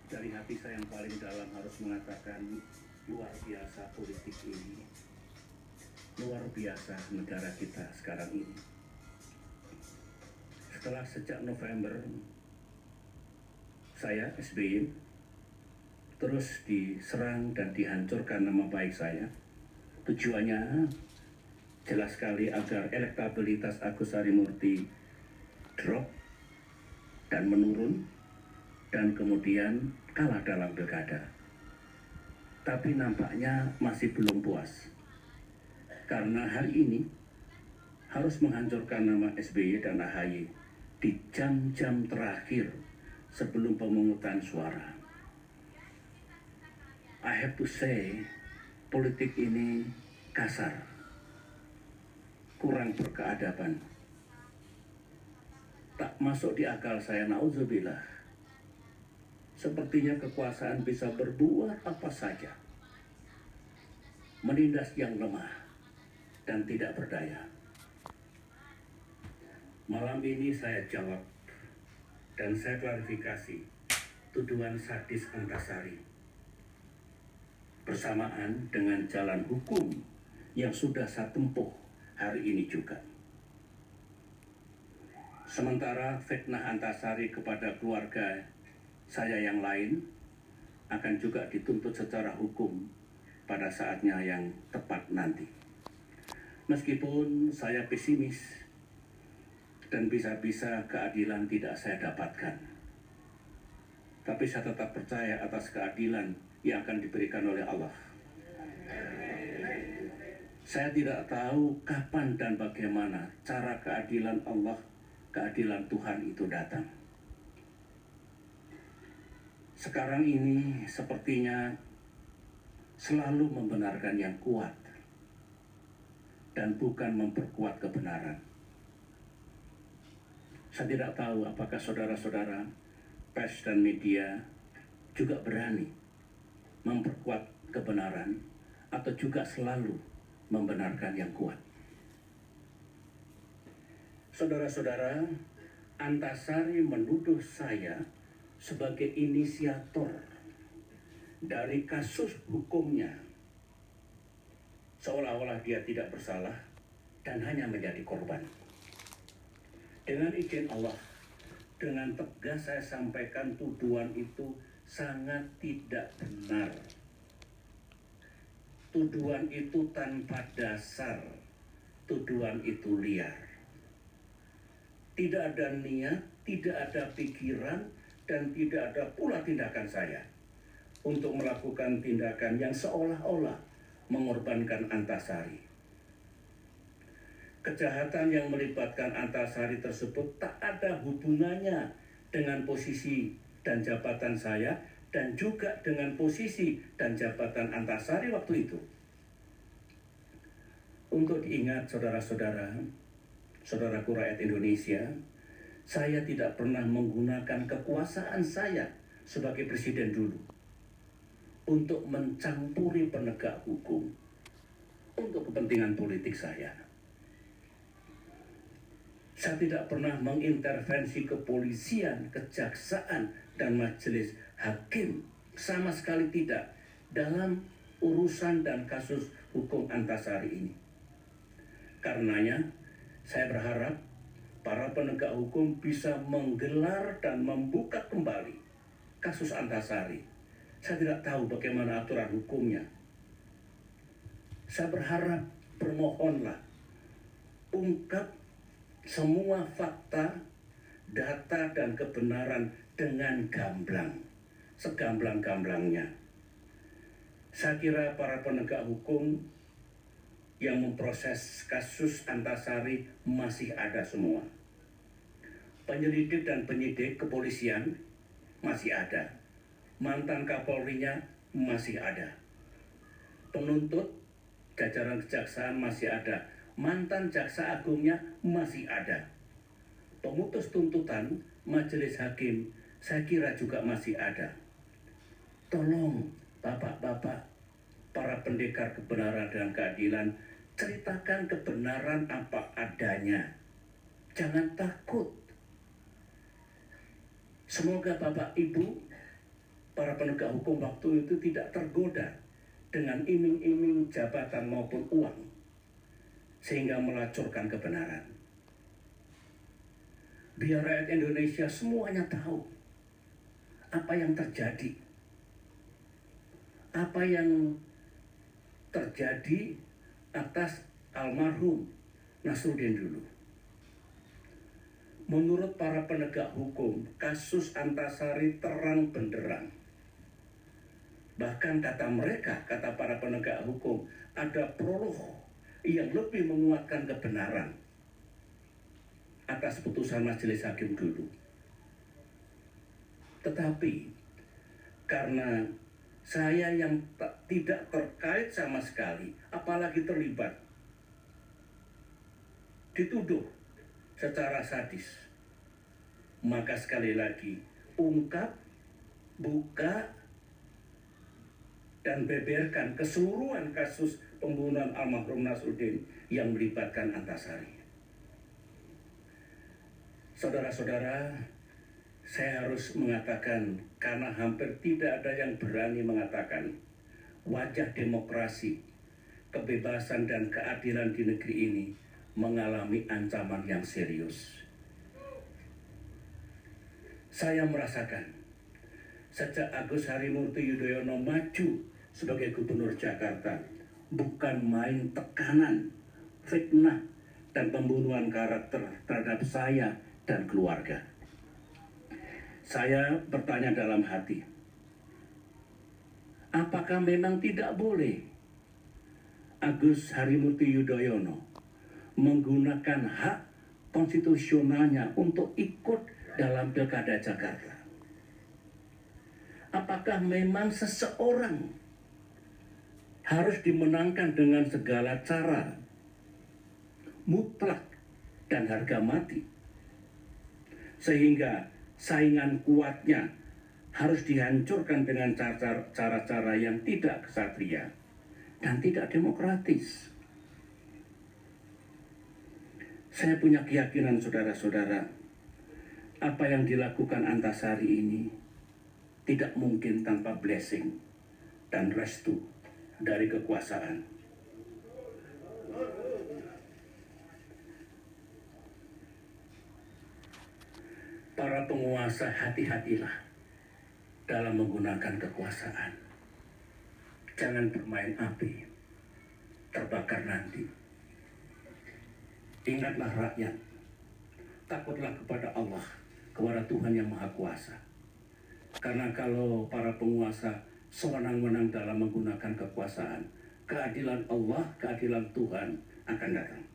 Dari hati saya yang paling dalam harus mengatakan luar biasa politik ini, luar biasa negara kita sekarang ini. Setelah sejak November saya SBY terus diserang dan dihancurkan nama baik saya, tujuannya jelas sekali agar elektabilitas Agus Harimurti drop dan menurun dan kemudian kalah dalam pilkada. Tapi nampaknya masih belum puas, karena hari ini harus menghancurkan nama SBY dan AHY di jam-jam terakhir sebelum pemungutan suara. I have to say, politik ini kasar, kurang berkeadaban. Tak masuk di akal saya, naudzubillah. Sepertinya kekuasaan bisa berbuat apa saja, menindas yang lemah dan tidak berdaya. Malam ini saya jawab dan saya klarifikasi tuduhan sadis Antasari bersamaan dengan jalan hukum yang sudah saya tempuh hari ini juga. Sementara fitnah Antasari kepada keluarga saya yang lain akan juga dituntut secara hukum pada saatnya yang tepat nanti. Meskipun saya pesimis dan bisa-bisa keadilan tidak saya dapatkan, tapi saya tetap percaya atas keadilan yang akan diberikan oleh Allah. Saya tidak tahu kapan dan bagaimana cara keadilan Allah, keadilan Tuhan itu datang. Sekarang ini sepertinya selalu membenarkan yang kuat dan bukan memperkuat kebenaran. Saya tidak tahu apakah saudara-saudara pers dan media juga berani memperkuat kebenaran atau juga selalu membenarkan yang kuat. Saudara-saudara, Antasari menuduh saya sebagai inisiator dari kasus hukumnya, seolah-olah dia tidak bersalah dan hanya menjadi korban. Dengan izin Allah, dengan tegas saya sampaikan tuduhan itu sangat tidak benar. Tuduhan itu tanpa dasar, tuduhan itu liar. Tidak ada niat, tidak ada pikiran, dan tidak ada pula tindakan saya untuk melakukan tindakan yang seolah-olah mengorbankan Antasari. Kejahatan yang melibatkan Antasari tersebut tak ada hubungannya dengan posisi dan jabatan saya dan juga dengan posisi dan jabatan Antasari waktu itu. Untuk diingat saudara-saudara, saudaraku rakyat Indonesia, saya tidak pernah menggunakan kekuasaan saya sebagai presiden dulu untuk mencampuri penegak hukum untuk kepentingan politik saya. Saya tidak pernah mengintervensi kepolisian, kejaksaan, dan majelis hakim, sama sekali tidak, dalam urusan dan kasus hukum Antasari ini. Karenanya, saya berharap para penegak hukum bisa menggelar dan membuka kembali kasus Antasari. Saya tidak tahu bagaimana aturan hukumnya. Saya berharap, bermohonlah, ungkap semua fakta, data, dan kebenaran dengan gamblang, segamblang-gamblangnya. Saya kira para penegak hukum yang memproses kasus Antasari masih ada semua. Penyelidik dan penyidik kepolisian masih ada. Mantan Kapolrinya masih ada. Penuntut, jajaran kejaksaan masih ada. Mantan jaksa agungnya masih ada. Pemutus tuntutan, majelis hakim, saya kira juga masih ada. Tolong bapak-bapak, para pendekar kebenaran dan keadilan, ceritakan kebenaran apa adanya. Jangan takut. Semoga Bapak Ibu para penegak hukum waktu itu tidak tergoda dengan iming-iming jabatan maupun uang, sehingga melacurkan kebenaran. Biar rakyat Indonesia semuanya tahu apa yang terjadi. Apa yang terjadi atas almarhum Nasruddin dulu. Menurut para penegak hukum, kasus Antasari terang benderang. Bahkan kata mereka, kata para penegak hukum, ada prolog yang lebih menguatkan kebenaran atas putusan majelis hakim dulu. Tetapi karena saya yang tidak terkait sama sekali, apalagi terlibat, dituduh secara sadis, maka sekali lagi ungkap, buka, dan beberkan keseluruhan kasus pembunuhan almarhum Nasruddin yang melibatkan Antasari. Saudara-saudara, saya harus mengatakan, karena hampir tidak ada yang berani mengatakan, wajah demokrasi, kebebasan dan keadilan di negeri ini mengalami ancaman yang serius. Saya merasakan, sejak Agus Harimurti Yudhoyono maju sebagai gubernur Jakarta, bukan main tekanan, fitnah, dan pembunuhan karakter terhadap saya dan keluarga. Saya bertanya dalam hati, apakah memang tidak boleh Agus Harimurti Yudhoyono menggunakan hak konstitusionalnya untuk ikut dalam Pilkada Jakarta? Apakah memang seseorang harus dimenangkan dengan segala cara, mutlak dan harga mati, sehingga saingan kuatnya harus dihancurkan dengan cara-cara yang tidak ksatria dan tidak demokratis? Saya punya keyakinan, saudara-saudara, apa yang dilakukan Antasari ini tidak mungkin tanpa blessing dan restu dari kekuasaan. Para penguasa, hati-hatilah dalam menggunakan kekuasaan. Jangan bermain api, terbakar nanti. Ingatlah rakyat, takutlah kepada Allah, kepada Tuhan yang Maha Kuasa. Karena kalau para penguasa sewenang-wenang dalam menggunakan kekuasaan, keadilan Allah, keadilan Tuhan akan datang.